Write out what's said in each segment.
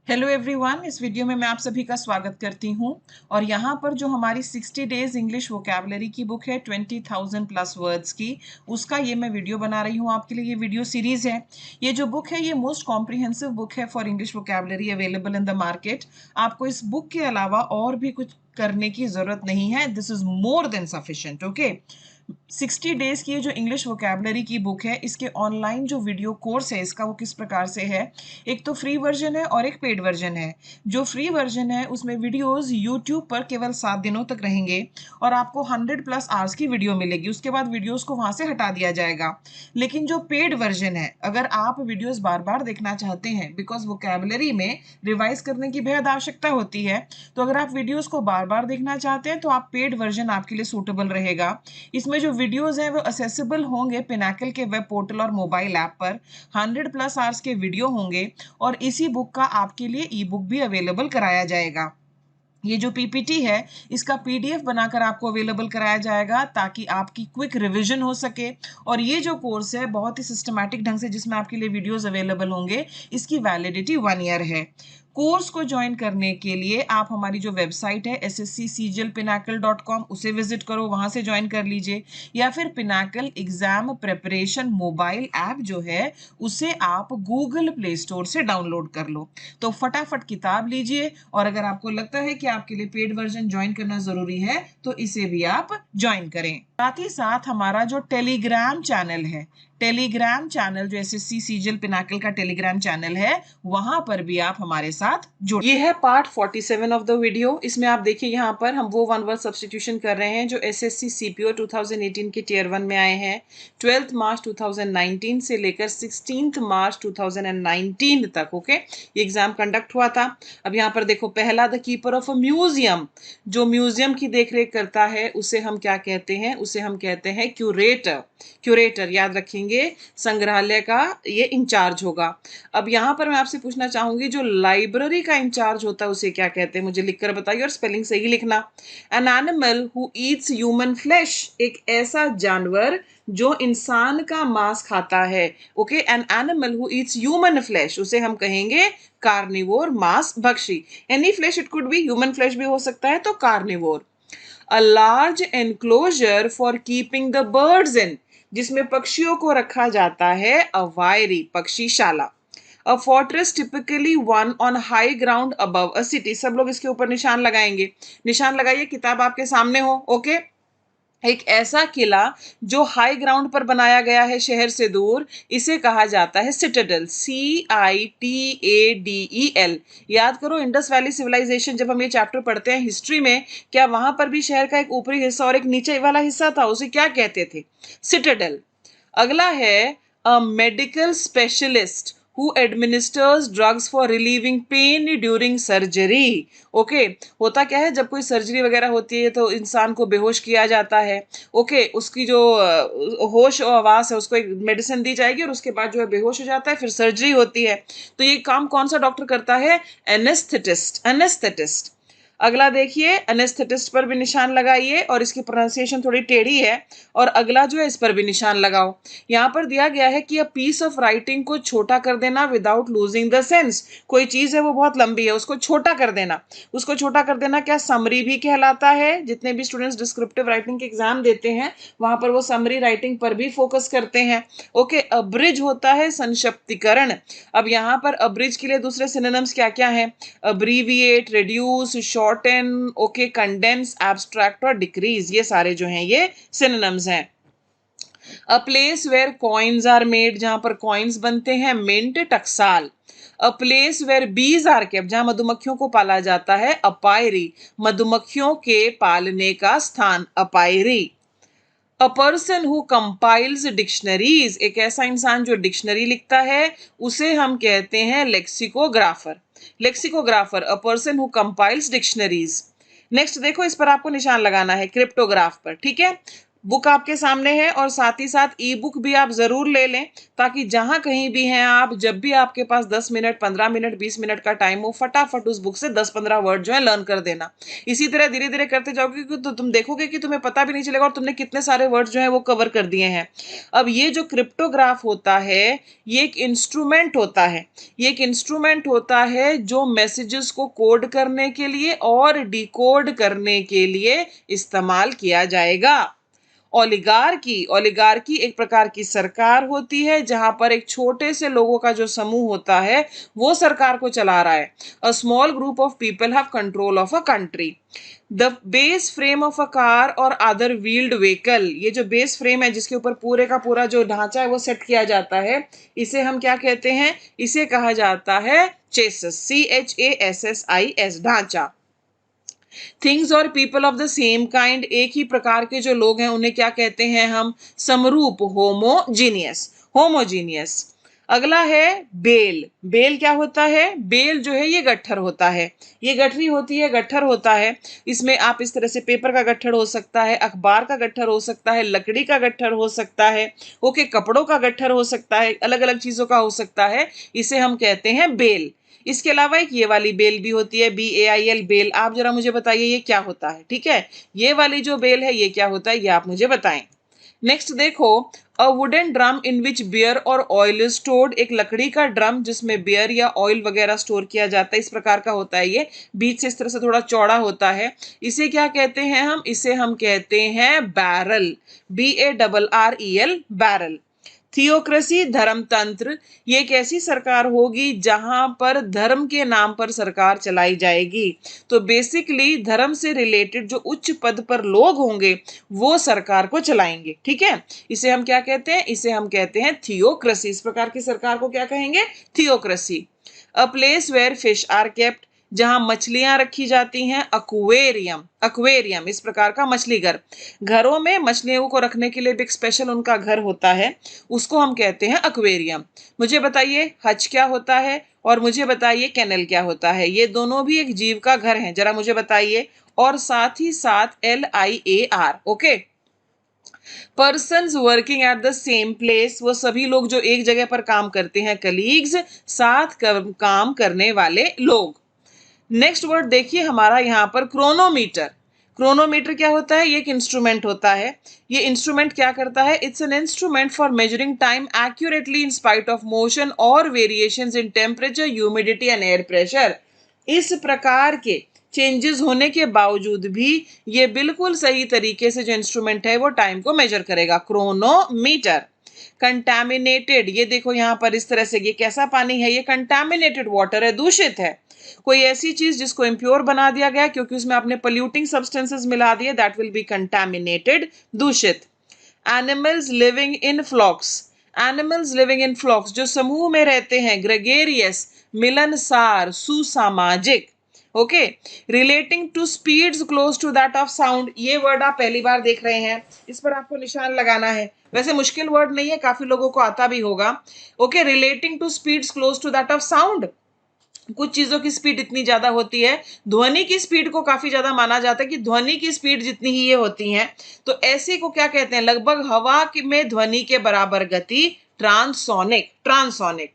Hello everyone, इस video में मैं आप सभी का स्वागत करती हूं और यहाँ पर जो हमारी 60 डेज इंग्लिश वोकैबुलरी की बुक है 20,000 प्लस वर्ड्स की, उसका ये मैं वीडियो बना रही हूँ आपके लिए। ये वीडियो सीरीज है। ये जो बुक है ये मोस्ट कॉम्प्रिहेंसिव बुक है for English vocabulary available in the market. आपको इस बुक के अलावा और भी कुछ करने की जरूरत नहीं है। This is more than sufficient. Okay, 60 days की ये जो इंग्लिश वोकैबुलरी की बुक है, इसके ऑनलाइन जो वीडियो कोर्स है इसका वो किस प्रकार से है। एक तो फ्री वर्जन है और एक पेड वर्जन है। जो फ्री वर्जन है उसमें वीडियोस यूट्यूब पर केवल 7 दिनों तक रहेंगे और आपको 100 प्लस आवर्स की वीडियो मिलेगी। उसके बाद वीडियोस को वहां से हटा दिया जाएगा। लेकिन जो पेड वर्जन है, अगर आप वीडियोस बार बार देखना चाहते हैं, बिकॉज वोकैबुलरी में रिवाइज करने की बेहद आवश्यकता होती है, तो अगर आप वीडियोस को बार बार देखना चाहते हैं तो आप पेड वर्जन आपके लिए सूटेबल रहेगा। इसमें जो वीडियोस हैं वो असेसिबल होंगे पिनाकल के वेब पोर्टल और मोबाइल ऐप पर। 100 प्लस आवर्स के वीडियो होंगे और इसी बुक का आपके लिए ई बुक भी अवेलेबल कराया जाएगा। ये जो पीपीटी है इसका पीडीएफ बनाकर आपको अवेलेबल कराया जाएगा ताकि आपकी क्विक रिवीजन हो सके। और ये जो कोर्स है बहुत ही सिस्टमैटिक ढंग से जिसमें आपके लिए वीडियोस अवेलेबल होंगे, इसकी वैलिडिटी 1 ईयर है। कोर्स को ज्वाइन करने के लिए आप हमारी जो वेबसाइट है sscjlpinacle.com उसे विजिट करो, वहां से ज्वाइन कर लीजिए, या फिर Pinnacle exam preparation mobile app जो है उसे आप गूगल प्ले स्टोर से डाउनलोड कर लो। तो फटाफट किताब लीजिए और अगर आपको लगता है कि आपके लिए पेड वर्जन ज्वाइन करना जरूरी है तो इसे भी आप ज्वाइन करें। साथ ही साथ हमारा जो टेलीग्राम चैनल है, टेलीग्राम चैनल जो एसएससी सीजीएल पिनाकल का टेलीग्राम चैनल है, वहां पर भी आप हमारे साथ जुड़। ये है पार्ट 47 ऑफ द वीडियो। इसमें आप देखिए यहाँ पर हम वो वन वर्ड सब्स्टिट्यूशन कर रहे हैं जो एसएससी सीपीओ 2018 के टियर 1 में आए हैं। 12 मार्च 2019 से लेकर 16 मार्च 2019 तक। ओके, ये एग्जाम कंडक्ट हुआ था। अब यहाँ पर देखो, पहला the keeper of a museum, जो म्यूजियम की देखरेख करता है उसे हम क्या कहते हैं? उसे हम कहते हैं क्यूरेटर। क्यूरेटर याद रखेंगे, संग्रहालय का ये इंचार्ज होगा। अब यहाँ पर मैं आपसे पूछना चाहूंगी, जो लाइब्रेरी का इंचार्ज होता है उसे क्या कहते हैं? मुझे लिखकर बताइए और स्पेलिंग सही लिखना। An animal who eats human flesh, एक ऐसा जानवर जो इंसान का मांस खाता है। Okay, an animal who eats human flesh, उसे हम कहेंगे कार्निवोर, मांस भक्षी। Any flesh, it could be human flesh भी हो सकता है, तो carnivore. A large enclosure for keeping the birds in, जिसमें पक्षियों को रखा जाता है, अवायरी, पक्षीशाला। A fortress typically one on high ground above a city, सब लोग इसके ऊपर निशान लगाएंगे। निशान लगाइए, किताब आपके सामने हो। ओके, एक ऐसा किला जो हाई ग्राउंड पर बनाया गया है, शहर से दूर, इसे कहा जाता है सिटाडेल, CITADEL। याद करो, इंडस वैली सिविलाइजेशन, जब हम ये चैप्टर पढ़ते हैं हिस्ट्री में, क्या वहां पर भी शहर का एक ऊपरी हिस्सा और एक नीचे वाला हिस्सा था? उसे क्या कहते थे? सिटाडेल। अगला है a medical specialist who administers drugs for relieving pain during surgery। Okay, होता क्या है, जब कोई सर्जरी वगैरह होती है तो इंसान को बेहोश किया जाता है। ओके, उसकी जो होश और आवास है उसको एक मेडिसिन दी जाएगी और उसके बाद जो है बेहोश हो जाता है, फिर सर्जरी होती है। तो ये काम कौन सा डॉक्टर करता है? Anaesthetist, anaesthetist. अगला देखिए, एनेस्थेटिस्ट पर भी निशान लगाइए और इसकी प्रोनाउंसिएशन थोड़ी टेढ़ी है। और अगला जो है इस पर भी निशान लगाओ। यहाँ पर दिया गया है कि अ पीस ऑफ राइटिंग को छोटा कर देना विदाउट लूजिंग द सेंस। कोई चीज है वो बहुत लंबी है, उसको छोटा कर देना। उसको छोटा कर देना क्या समरी भी कहलाता है? जितने भी स्टूडेंट्स डिस्क्रिप्टिव राइटिंग के एग्जाम देते हैं वहां पर वो समरी राइटिंग पर भी फोकस करते हैं। ओके, अब्रिज होता है संक्षिप्तीकरण। अब यहाँ पर अब्रिज के लिए दूसरे सिनोनिम्स क्या क्या है? Abbreviate, reduce, shorten, okay, condense, abstract और डिक्रीज, ये सारे जो हैं ये सिनोनिम्स हैं। A place where coins are made, जहां पर कॉइन्स बनते हैं, मिंट, टकसाल। A place where bees are kept, जहां मधुमक्खियों को पाला जाता है, अपायरी, मधुमक्खियों के पालने का स्थान, apiary. A person who compiles dictionaries, एक ऐसा इंसान जो डिक्शनरी लिखता है, उसे हम कहते हैं lexicographer. Lexicographer, a person who compiles dictionaries. Next देखो, इस पर आपको निशान लगाना है, क्रिप्टोग्राफ पर। ठीक है, बुक आपके सामने है और साथ ही साथ ई बुक भी आप जरूर ले लें, ताकि जहां कहीं भी हैं आप, जब भी आपके पास 10 मिनट 15 मिनट 20 मिनट का टाइम हो, फटाफट उस बुक से 10-15 वर्ड जो है लर्न कर देना। इसी तरह धीरे धीरे करते जाओगे तो तुम देखोगे कि तुम्हें पता भी नहीं चलेगा और तुमने कितने सारे वर्ड जो है वो कवर कर दिए हैं। अब ये जो क्रिप्टोग्राफ होता है, ये एक इंस्ट्रूमेंट होता है। ये एक इंस्ट्रूमेंट होता है जो मैसेजेस को कोड करने के लिए और डिकोड करने के लिए इस्तेमाल किया जाएगा। ओलिगार्की एक प्रकार की सरकार होती है, जहां पर एक छोटे से लोगों का जो समूह होता है वो सरकार को चला रहा है। A small group of people have control of a country. The base frame of a car और अदर व्हील्ड व्हीकल, ये जो बेस फ्रेम है जिसके ऊपर पूरे का पूरा जो ढांचा है वो सेट किया जाता है, इसे हम क्या कहते हैं? इसे कहा जाता है चेसिस, CHASSIS, ढांचा। थिंग्स और people of the same kind, एक ही प्रकार के जो लोग हैं उन्हें क्या कहते हैं हम? समरूप, होमोजीनियस। अगला है बेल। बेल क्या होता है? बेल जो है ये गट्ठर होता है, ये गठरी होती है, गट्ठर होता है। इसमें आप इस तरह से पेपर का गट्ठर हो सकता है, अखबार का गट्ठर हो सकता है, लकड़ी का गट्ठर हो सकता है, ओके, कपड़ों का गट्ठर हो सकता है, अलग अलग चीजों का हो सकता है। इसे हम कहते हैं बेल। इसके अलावा एक ये वाली बेल भी होती है, BAIL, बेल। आप जरा मुझे बताइए ये क्या होता है? ठीक है, ये वाली जो बेल है ये क्या होता है, ये आप मुझे बताएं। नेक्स्ट देखो, a wooden drum in which beer और ऑयल इज स्टोर्ड, एक लकड़ी का ड्रम जिसमें बियर या ऑयल वगैरह स्टोर किया जाता है, इस प्रकार का होता है ये, बीच से इस तरह से थोड़ा चौड़ा होता है। इसे क्या कहते हैं हम? इसे हम कहते हैं बैरल, BARREL, बैरल। थियोक्रेसी, धर्मतंत्र, ये एक ऐसी सरकार होगी जहां पर धर्म के नाम पर सरकार चलाई जाएगी। तो बेसिकली धर्म से रिलेटेड जो उच्च पद पर लोग होंगे वो सरकार को चलाएंगे। ठीक है, इसे हम क्या कहते हैं? इसे हम कहते हैं थियोक्रेसी। इस प्रकार की सरकार को क्या कहेंगे? Theocracy. A place where fish are kept, जहां मछलियां रखी जाती हैं, अक्वेरियम, अक्वेरियम इस प्रकार का मछली घर। घरों में मछलियों को रखने के लिए भी एक स्पेशल उनका घर होता है, उसको हम कहते हैं अक्वेरियम। मुझे बताइए हज क्या होता है और मुझे बताइए कैनल क्या होता है? ये दोनों भी एक जीव का घर है, जरा मुझे बताइए। और साथ ही साथ LIAR, okay. Persons working at the same place, वो सभी लोग जो एक जगह पर काम करते हैं, कलीग्स, साथ काम करने वाले लोग। नेक्स्ट वर्ड देखिए हमारा यहाँ पर क्रोनोमीटर। क्रोनोमीटर क्या होता है? ये एक इंस्ट्रूमेंट होता है। ये इंस्ट्रूमेंट क्या करता है? It's an instrument for measuring time accurately in spite of motion और variations in temperature, humidity and air pressure. इस प्रकार के चेंजेस होने के बावजूद भी ये बिल्कुल सही तरीके से जो इंस्ट्रूमेंट है वो टाइम को मेजर करेगा, क्रोनोमीटर। कंटामिनेटेड, ये देखो यहाँ पर इस तरह से, ये कैसा पानी है? ये कंटामिनेटेड वाटर है, दूषित है। कोई ऐसी चीज जिसको इम्प्योर बना दिया गया क्योंकि उसमें आपने पोल्यूटिंग सब्सटेंसेस मिला दिए, दैट विल बी कंटामिनेटेड, दूषित। Animals living in flocks, animals living in flocks जो समूह में रहते हैं, ग्रेगेरियस, मिलनसार, सुसामाजिक, okay. Relating to speeds close to that of sound, ये वर्ड आप पहली बार देख रहे हैं, इस पर आपको निशान लगाना है। वैसे मुश्किल वर्ड नहीं है, काफी लोगों को आता भी होगा, okay. Relating to speeds close to that of sound, कुछ चीजों की स्पीड इतनी ज्यादा होती है, ध्वनि की स्पीड को काफी ज्यादा माना जाता है कि ध्वनि की स्पीड जितनी ही ये होती है, तो ऐसे को क्या कहते हैं? लगभग हवा में ध्वनि के बराबर गति, transonic, transonic.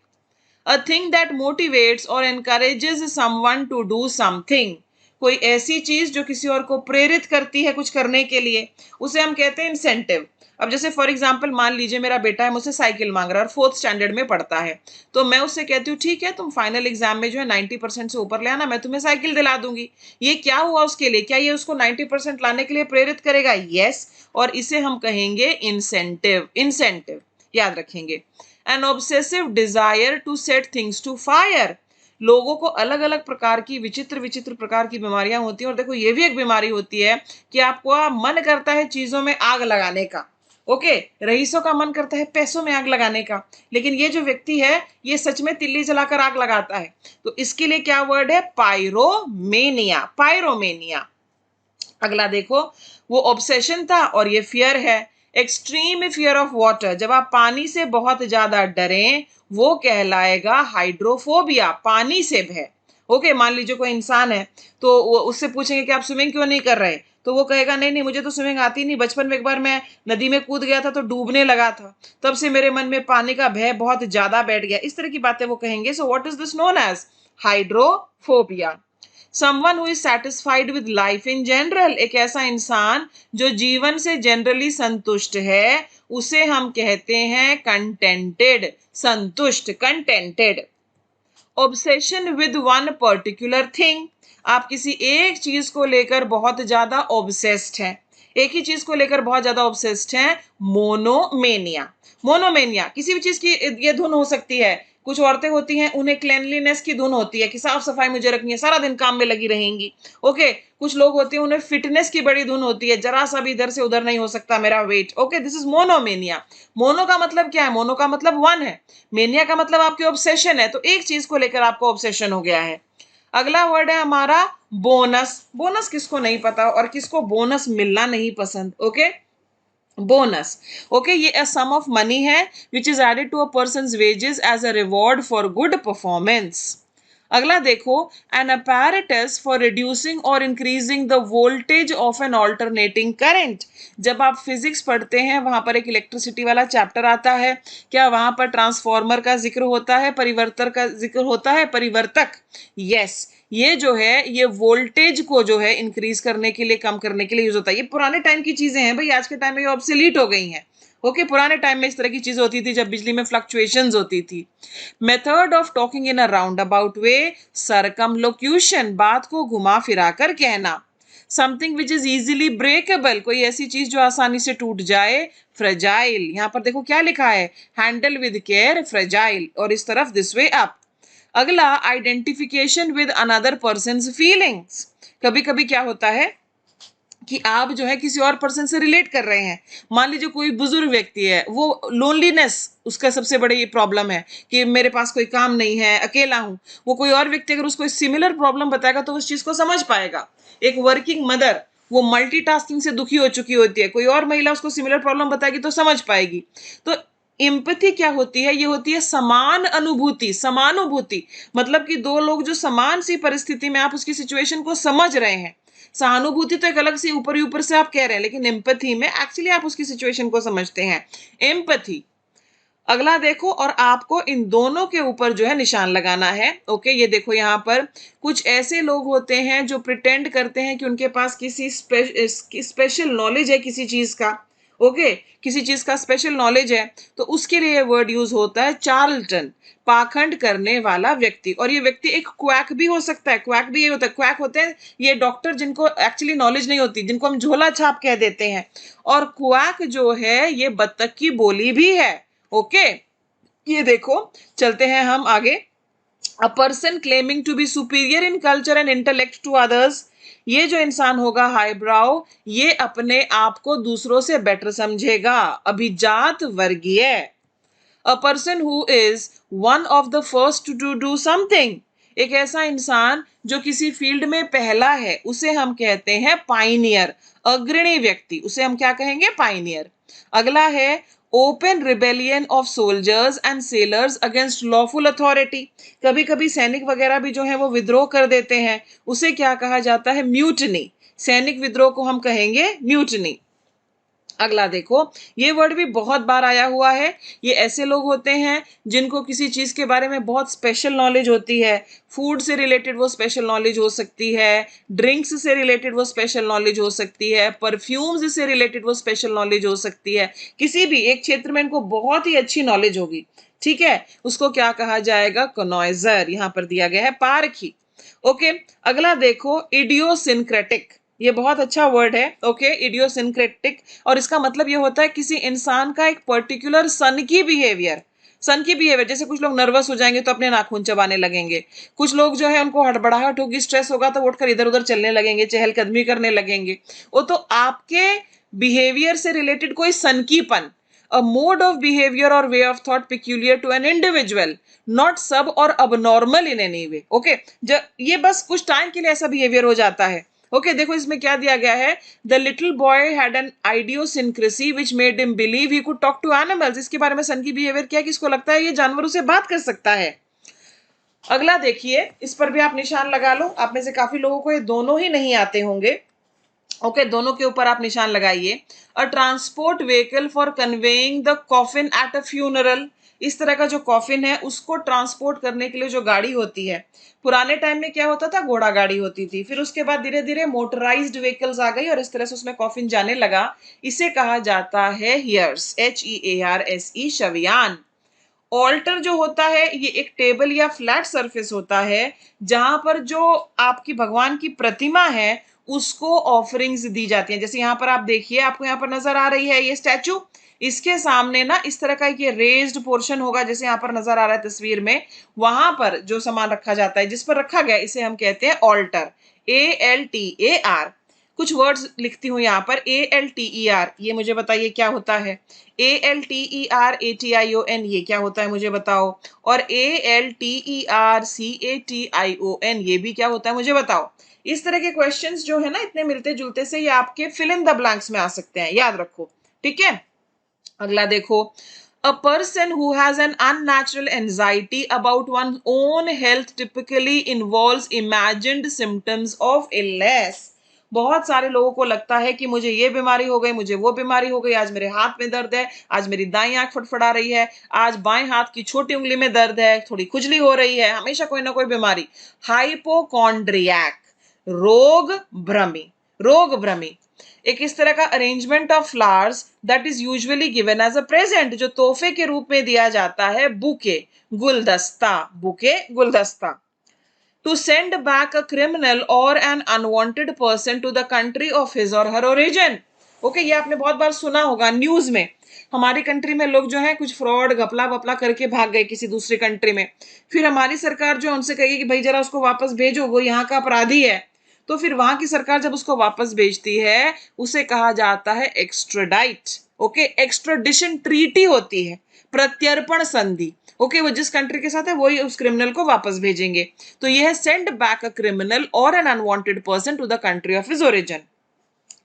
A thing that motivates or encourages someone to do something, कोई ऐसी चीज जो किसी और को प्रेरित करती है कुछ करने के लिए, उसे हम कहते हैं इंसेंटिव। अब जैसे फॉर एग्जांपल मान लीजिए मेरा बेटा है, मुझसे साइकिल मांग रहा है और 4th स्टैंडर्ड में पढ़ता है, तो मैं उससे कहती हूँ ठीक है तुम फाइनल एग्जाम में जो है 90% से ऊपर ले आना, मैं तुम्हें साइकिल दिला दूंगी। ये क्या हुआ उसके लिए? क्या ये उसको 90% लाने के लिए प्रेरित करेगा? यस। और इसे हम कहेंगे इंसेंटिव, इंसेंटिव, याद रखेंगे। An obsessive desire to set things to fire, लोगों को अलग अलग प्रकार की विचित्र विचित्र प्रकार की बीमारियां होती हैं, और देखो ये भी एक बीमारी होती है कि आपको मन करता है चीजों में आग लगाने का, ओके। रईसों का मन करता है पैसों में आग लगाने का, लेकिन ये जो व्यक्ति है ये सच में तिल्ली जलाकर आग लगाता है। तो इसके लिए क्या वर्ड है? Pyromania, pyromania. अगला देखो, वो ऑब्सेशन था और ये फियर है। एक्सट्रीम फियर ऑफ वाटर, जब आप पानी से बहुत ज्यादा डरें वो कहलाएगा हाइड्रोफोबिया, पानी से भय, ओके। मान लीजिए कोई इंसान है तो उससे पूछेंगे कि आप स्विमिंग क्यों नहीं कर रहे, तो वो कहेगा नहीं नहीं मुझे तो स्विमिंग आती नहीं, बचपन में एक बार मैं नदी में कूद गया था तो डूबने लगा था, तब से मेरे मन में पानी का भय बहुत ज्यादा बैठ गया, इस तरह की बातें वो कहेंगे. So what is this known as? Hydrophobia. Someone who is satisfied with life in general, एक ऐसा इंसान जो जीवन से जनरली संतुष्ट है, उसे हम कहते हैं कंटेंटेड. संतुष्ट, contented. Obsession with one particular thing, आप किसी एक चीज को लेकर बहुत ज्यादा ऑब्सेस्ड हैं, एक ही चीज को लेकर बहुत ज्यादा ऑब्सेस्ड हैं. मोनोमेनिया. मोनोमेनिया किसी भी चीज की ये धुन हो सकती है. कुछ औरतें होती हैं उन्हें क्लेanलीनेस की धुन होती है कि साफ सफाई मुझे रखनी है, सारा दिन काम में लगी रहेंगी. ओके, कुछ लोग होते हैं उन्हें फिटनेस की बड़ी धुन होती है, जरा सा भी इधर से उधर नहीं हो सकता मेरा weight. Okay, this is monomania. Mono का मतलब क्या है? मोनो का मतलब वन है, मेनिया का मतलब आपके ऑब्सेशन है, तो एक चीज को लेकर आपको ऑब्सेशन हो गया है. अगला वर्ड है हमारा बोनस. बोनस किसको नहीं पता और किसको बोनस मिलना नहीं पसंद? Okay, bonus. ओके, ये a sum of money है which is added to a person's wages as a reward for good performance. अगला देखो, an apparatus for reducing or increasing the voltage of an alternating current. जब आप physics पढ़ते हैं वहां पर एक इलेक्ट्रिसिटी वाला चैप्टर आता है, क्या वहां पर ट्रांसफॉर्मर का जिक्र होता है, परिवर्तक का जिक्र होता है? परिवर्तक. यस, ये जो है ये वोल्टेज को जो है इंक्रीज करने के लिए, कम करने के लिए यूज होता है. ये पुराने टाइम की चीजें हैं भाई, आज के टाइम में ये ऑब्सोलीट हो गई हैं. ओके, पुराने टाइम में इस तरह की चीज होती थी जब बिजली में फ्लक्चुएशंस होती थी. Method of talking in a round about way, सरकमलोक्यूशन, बात को घुमा फिरा कर कहना. Something which is easily breakable, कोई ऐसी चीज जो आसानी से टूट जाए. फ्रेजाइल, यहां पर देखो क्या लिखा है, हैंडल विद केयर, फ्रेजाइल, और इस तरफ दिस वे अप. अगला, identification with another persons feelings. कभी कभी क्या होता है कि आप जो है किसी और पर्सन से रिलेट कर रहे हैं. मान लीजिए कोई बुजुर्ग व्यक्ति है, वो लोनलीनेस उसका सबसे बड़ी प्रॉब्लम है कि मेरे पास कोई काम नहीं है, अकेला हूं. वो कोई और व्यक्ति अगर उसको सिमिलर प्रॉब्लम बताएगा तो उस चीज को समझ पाएगा. एक वर्किंग मदर, वो मल्टीटास्किंग से दुखी हो चुकी होती है, कोई और महिला उसको सिमिलर प्रॉब्लम बताएगी तो समझ पाएगी. तो एम्पैथी क्या होती है? ये होती है समान अनुभूति. समानुभूति मतलब कि दो लोग जो समान सी परिस्थिति में, आप उसकी सिचुएशन को समझ रहे हैं. सहानुभूति तो एक अलग सी ऊपर ही ऊपर से आप कह रहे हैं, लेकिन एम्पैथी में एक्चुअली आप उसकी सिचुएशन को समझते हैं. एम्पैथी. अगला देखो, और आपको इन दोनों के ऊपर जो है निशान लगाना है. ओके, ये देखो यहाँ पर कुछ ऐसे लोग होते हैं जो प्रिटेंड करते हैं कि उनके पास किसी स्पेशल नॉलेज है किसी चीज का. ओके, किसी चीज का स्पेशल नॉलेज है, तो उसके लिए वर्ड यूज होता है चार्लटन, पाखंड करने वाला व्यक्ति. और ये व्यक्ति एक क्वैक भी हो सकता है. क्वैक भी ये होता है, क्वैक होते हैं ये डॉक्टर जिनको एक्चुअली नॉलेज नहीं होती, जिनको हम झोला छाप कह देते हैं. और क्वैक जो है ये बत्तख की बोली भी है. ओके, ये देखो, चलते हैं हम आगे. A person claiming to be superior in culture and intellect to others, ये जो इंसान होगा हाईब्राउ, ये अपने आप को दूसरों से बेटर समझेगा. अभिजात वर्गीय. A person who is one of the first to do something, एक ऐसा इंसान जो किसी फील्ड में पहला है, उसे हम कहते हैं पाइनियर. अग्रणी व्यक्ति, उसे हम क्या कहेंगे? पाइनियर. अगला है open rebellion of soldiers and sellers against lawful authority. कभी कभी सैनिक वगैरह भी जो है वो विद्रोह कर देते हैं, उसे क्या कहा जाता है? म्यूटनी. सैनिक विद्रोह को हम कहेंगे म्यूटनी. अगला देखो, ये वर्ड भी बहुत बार आया हुआ है. ये ऐसे लोग होते हैं जिनको किसी चीज के बारे में बहुत स्पेशल नॉलेज होती है. फूड से रिलेटेड वो स्पेशल नॉलेज हो सकती है, ड्रिंक्स से रिलेटेड वो स्पेशल नॉलेज हो सकती है, परफ्यूम्स से रिलेटेड वो स्पेशल नॉलेज हो सकती है. किसी भी एक क्षेत्र में इनको बहुत ही अच्छी नॉलेज होगी. ठीक है, उसको क्या कहा जाएगा? कनॉइजर. यहां पर दिया गया है पारखी. ओके, अगला देखो, इडियोसिंक्रेटिक. ये बहुत अच्छा वर्ड है. ओके, इडियोसिंक्रेटिक, और इसका मतलब ये होता है किसी इंसान का एक पर्टिकुलर सन की बिहेवियर. सन की बिहेवियर, जैसे कुछ लोग नर्वस हो जाएंगे तो अपने नाखून चबाने लगेंगे. कुछ लोग जो है उनको हड़बड़ाहट होगी, स्ट्रेस होगा तो उठकर इधर उधर चलने लगेंगे, चहलकदमी करने लगेंगे. वो तो आपके बिहेवियर से रिलेटेड कोई सनकीपन. अ मोड ऑफ बिहेवियर और way of thought peculiar to an individual, not सब और abnormal in any way. Okay, ये बस कुछ टाइम के लिए ऐसा बिहेवियर हो जाता है. ओके, देखो इसमें क्या दिया गया है? The little boy had an idiosyncrasy which made him believe he could talk to animals. इसके बारे में सन की बिहेवियर क्या है कि इसको लगता है ये जानवरों से बात कर सकता है. अगला देखिए, इस पर भी आप निशान लगा लो. आप में से काफी लोगों को ये दोनों ही नहीं आते होंगे. ओके, दोनों के ऊपर आप निशान लगाइए। अ transport vehicle for conveying the coffin at a funeral, इस तरह का जो कॉफिन है उसको ट्रांसपोर्ट करने के लिए जो गाड़ी होती है, पुराने टाइम में क्या होता था, घोड़ा गाड़ी होती थी, फिर उसके बाद धीरे धीरे मोटराइज्ड व्हीकल्स आ गई और इस तरह से उसमें कॉफिन जाने लगा। इसे कहा जाता है हियर्स, HEARSE, शवियान। ऑल्टर जो होता है ये एक टेबल या फ्लैट सरफेस होता है जहां पर जो आपकी भगवान की प्रतिमा है उसको ऑफरिंग्स दी जाती हैं। जैसे यहाँ पर आप देखिए, आपको यहाँ पर नजर आ रही है ये स्टैचू, इसके सामने ना इस तरह का ये रेज्ड पोर्शन होगा, जैसे यहाँ पर नजर आ रहा है तस्वीर में, वहां पर जो सामान रखा जाता है, जिस पर रखा गया, इसे हम कहते हैं ऑल्टर, ALTAR। कुछ वर्ड्स लिखती हूँ यहाँ पर, ALTER, ये मुझे बताइए क्या होता है। ALTERATION, ये क्या होता है मुझे बताओ। और ALTERCATION, ये भी क्या होता है मुझे बताओ। इस तरह के क्वेश्चंस जो है ना, इतने मिलते जुलते से ये आपके फिल इन द ब्लैंक्स में आ सकते हैं, याद रखो, ठीक है। अगला देखो, a person who has an unnatural anxiety about one's own health typically involves imagined symptoms of illness। बहुत सारे लोगों को लगता है कि मुझे ये बीमारी हो गई, मुझे वो बीमारी हो गई, आज मेरे हाथ में दर्द है, आज मेरी दाईं आंख फटफड़ा रही है, आज बाएं हाथ की छोटी उंगली में दर्द है, थोड़ी खुजली हो रही है, हमेशा कोई ना कोई बीमारी। हाइपोकॉन्ड्रियक, रोग भ्रमी, रोग भ्रमी। एक इस तरह का arrangement of flowers that is usually given as a present, जो तोहफे के रूप में दिया जाता है, बुके, गुलदस्ता, बुके, गुलदस्ता। To send back a criminal or an unwanted person to the country of his or her origin. Okay, ये आपने बहुत बार सुना होगा न्यूज में, हमारी कंट्री में लोग जो है कुछ फ्रॉड घपला वपला करके भाग गए किसी दूसरी कंट्री में, फिर हमारी सरकार जो उनसे कही कि भाई जरा उसको वापस भेजो, वो यहाँ का अपराधी है, तो फिर वहां की सरकार जब उसको वापस भेजती है उसे कहा जाता है एक्स्ट्राडाइट। ओके, एक्स्ट्राडिशन ट्रीटी होती है, प्रत्यर्पण संधि। ओके, वो जिस कंट्री के साथ है वही उस क्रिमिनल को वापस भेजेंगे। तो यह है send back a criminal or an unwanted person to the country of his origin.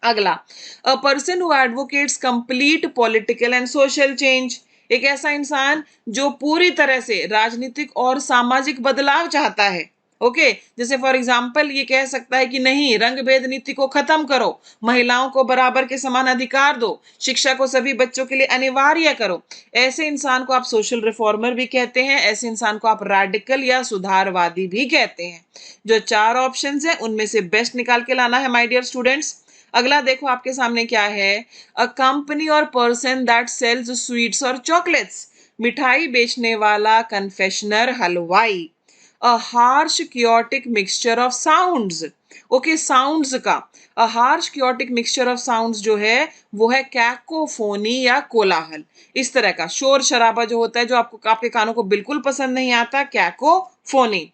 अगला, a person who advocates complete political and social change, एक ऐसा इंसान जो पूरी तरह से राजनीतिक और सामाजिक बदलाव चाहता है। ओके, जैसे फॉर एग्जाम्पल ये कह सकता है कि नहीं, रंग भेद नीति को खत्म करो, महिलाओं को बराबर के समान अधिकार दो, शिक्षा को सभी बच्चों के लिए अनिवार्य करो। ऐसे इंसान को आप सोशल रिफॉर्मर भी कहते हैं, ऐसे इंसान को आप रेडिकल या सुधारवादी भी कहते हैं। जो 4 ऑप्शंस हैं उनमें से बेस्ट निकाल के लाना है माय डियर स्टूडेंट्स। अगला देखो आपके सामने क्या है, a company or person that sells sweets और चॉकलेट्स, मिठाई बेचने वाला, कन्फेशनर, हलवाई। A harsh chaotic mixture of sounds, okay, sounds का, a harsh chaotic mixture of sounds जो है वो है कैकोफोनी या कोलाहल, इस तरह का शोर शराबा जो होता है, जो आपको आपके कानों को बिल्कुल पसंद नहीं आता, कैकोफोनी।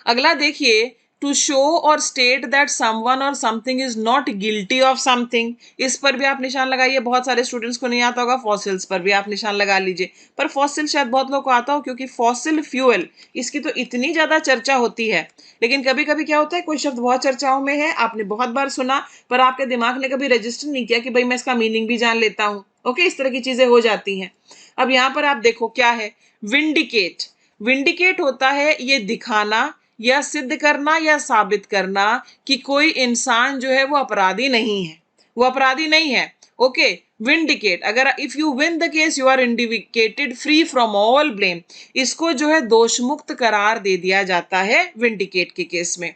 अगला देखिए, टू शो और स्टेट दैट समवन और something is not guilty of something, इस पर भी आप निशान लगाइए। बहुत सारे स्टूडेंट्स को नहीं आता होगा, फॉसिल्स पर भी आप निशान लगा लीजिए, पर फॉसिल शायद बहुत लोग को आता हो, क्योंकि फॉसिल फ्यूल इसकी तो इतनी ज्यादा चर्चा होती है। लेकिन कभी कभी क्या होता है, कोई शब्द बहुत चर्चाओं में है, आपने बहुत बार सुना, पर आपके दिमाग ने कभी रजिस्टर नहीं किया कि भाई मैं इसका मीनिंग भी जान लेता हूँ। ओके, इस तरह की चीजें हो जाती हैं। अब यहाँ पर आप देखो क्या है, विंडिकेट। विंडिकेट होता है ये दिखाना या सिद्ध करना या साबित करना कि कोई इंसान जो है वो अपराधी नहीं है, वो अपराधी नहीं है। ओके, विंडिकेट, अगर if you win the case you are vindicated free from all blame, इसको जो है दोष मुक्त करार दे दिया जाता है विंडिकेट के केस में।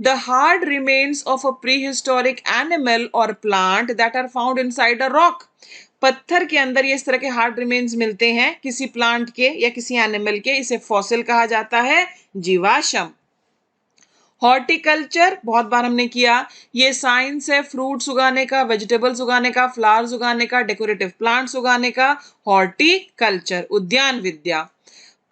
The hard remains of a prehistoric animal or plant that are found inside a rock, पत्थर के अंदर ये इस तरह के हार्ड रिमेन्स मिलते हैं किसी प्लांट के या किसी एनिमल के, इसे फॉसिल कहा जाता है, जीवाश्म। हॉर्टिकल्चर बहुत बार हमने किया, ये साइंस है फ्रूट्स उगाने का, वेजिटेबल्स उगाने का, फ्लावर्स उगाने का, डेकोरेटिव प्लांट्स उगाने का, हॉर्टिकल्चर, उद्यान विद्या।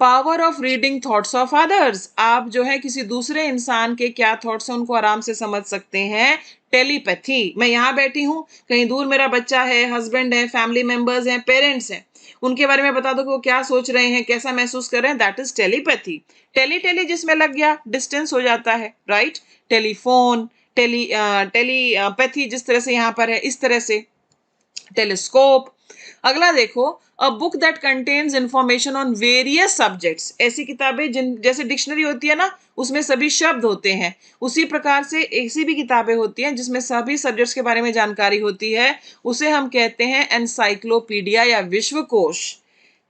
Power of reading thoughts of others, आप जो है किसी दूसरे इंसान के क्या थॉट्स हैं उनको आराम से समझ सकते हैं, टेलीपैथी। मैं यहाँ बैठी हूँ, कहीं दूर मेरा बच्चा है, हस्बैंड है, फैमिली मेंबर्स हैं, पेरेंट्स हैं, उनके बारे में बता दो कि वो क्या सोच रहे हैं, कैसा महसूस कर रहे हैं, that is telepathy. Tele tele जिसमें लग गया डिस्टेंस हो जाता है, राइट। टेलीफोन, टेलीपैथी जिस तरह से यहाँ पर है, इस तरह से टेलीस्कोप, अगला देखो, a book that contains information on various subjects. ऐसी किताबें जिन जैसे डिक्शनरी होती है ना, उसमें सभी शब्द होते हैं, उसी प्रकार से ऐसी भी किताबें होती हैं जिसमें सभी सब्जेक्ट्स के बारे में जानकारी होती है, उसे हम कहते हैं एनसाइक्लोपीडिया या विश्वकोश।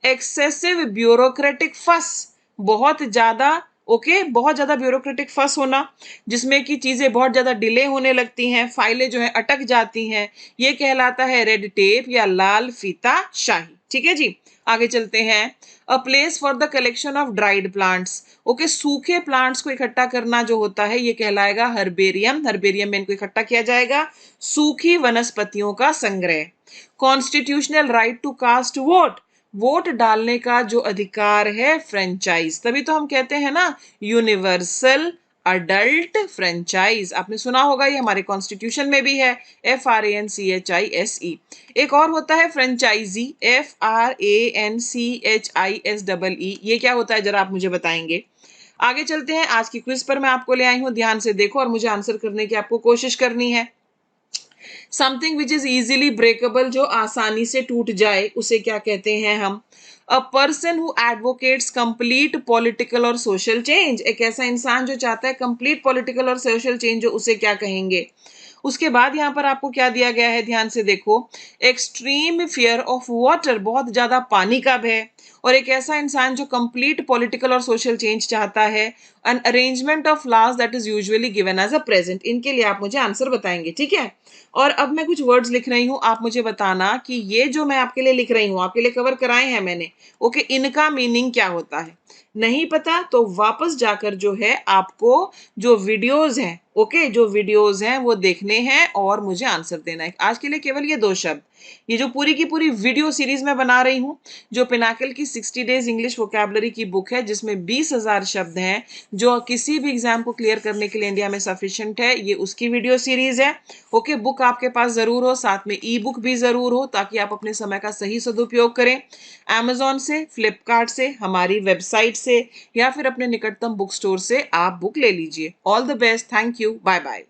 एक्सेसिव ब्यूरोक्रेटिक फस, बहुत ज्यादा, ओके, बहुत ज्यादा ब्यूरोक्रेटिक फस होना, जिसमें कि चीजें बहुत ज्यादा डिले होने लगती हैं, फाइलें जो है अटक जाती हैं, ये कहलाता है रेड टेप या लाल फीता शाही। ठीक है जी, आगे चलते हैं। A place for the collection of dried plants, okay, सूखे प्लांट्स को इकट्ठा करना जो होता है ये कहलाएगा हर्बेरियम। हर्बेरियम में इनको इकट्ठा किया जाएगा, सूखी वनस्पतियों का संग्रह। Constitutional right to cast vote, vote डालने का जो अधिकार है, फ्रेंचाइज, तभी तो हम कहते हैं ना यूनिवर्सल अडल्ट फ्रेंचाइज। आपने सुना होगा, ये हमारे कॉन्स्टिट्यूशन में भी है, FRANCHISE। एक और होता है फ्रेंचाइजी, FRANCHISEE। ये क्या होता है जरा आप मुझे बताएंगे। आगे चलते हैं, आज की क्विज पर मैं आपको ले आई हूं, ध्यान से देखो और मुझे आंसर करने की आपको कोशिश करनी है। Something which is easily breakable, जो आसानी से टूट जाए, उसे क्या कहते हैं हम। अ person who advocates complete political और सोशल चेंज, एक ऐसा इंसान जो चाहता है कंप्लीट पॉलिटिकल और सोशल चेंज, जो उसे क्या कहेंगे। उसके बाद यहाँ पर आपको क्या दिया गया है, ध्यान से देखो। एक्सट्रीम फियर ऑफ वाटर, बहुत ज्यादा पानी का भय, और एक ऐसा इंसान जो कंप्लीट पॉलिटिकल और सोशल चेंज चाहता है। An arrangement of laws that is usually given as a present. इनके लिए आप मुझे आंसर बताएंगे, ठीक है। और अब मैं कुछ वर्ड्स लिख रही हूं, आप मुझे बताना कि ये जो मैं आपके लिए लिख रही हूं, आपके लिए कवर कराए हैं मैंने, ओके, इनका मीनिंग क्या होता है। नहीं पता तो वापस जाकर जो है आपको जो वीडियोस हैं, ओके, जो वीडियोस हैं वो देखने हैं और मुझे आंसर देना है। आज के लिए केवल ये 2 शब्द, ये जो पूरी की पूरी वीडियो सीरीज मैं बना रही हूँ, जो पिनाकल की 60 डेज इंग्लिश वोकैबुलरी की बुक है, जिसमें 20,000 शब्द हैं, जो किसी भी एग्जाम को क्लियर करने के लिए इंडिया में सफिशिएंट है, ये उसकी वीडियो सीरीज है। ओके, बुक आपके पास जरूर हो, साथ में ई बुक भी जरूर हो, ताकि आप अपने समय का सही सदुपयोग करें। Amazon से, फ्लिपकार्ट से, हमारी वेबसाइट से, या फिर अपने निकटतम बुक स्टोर से आप बुक ले लीजिए। All the best, thank you, bye bye.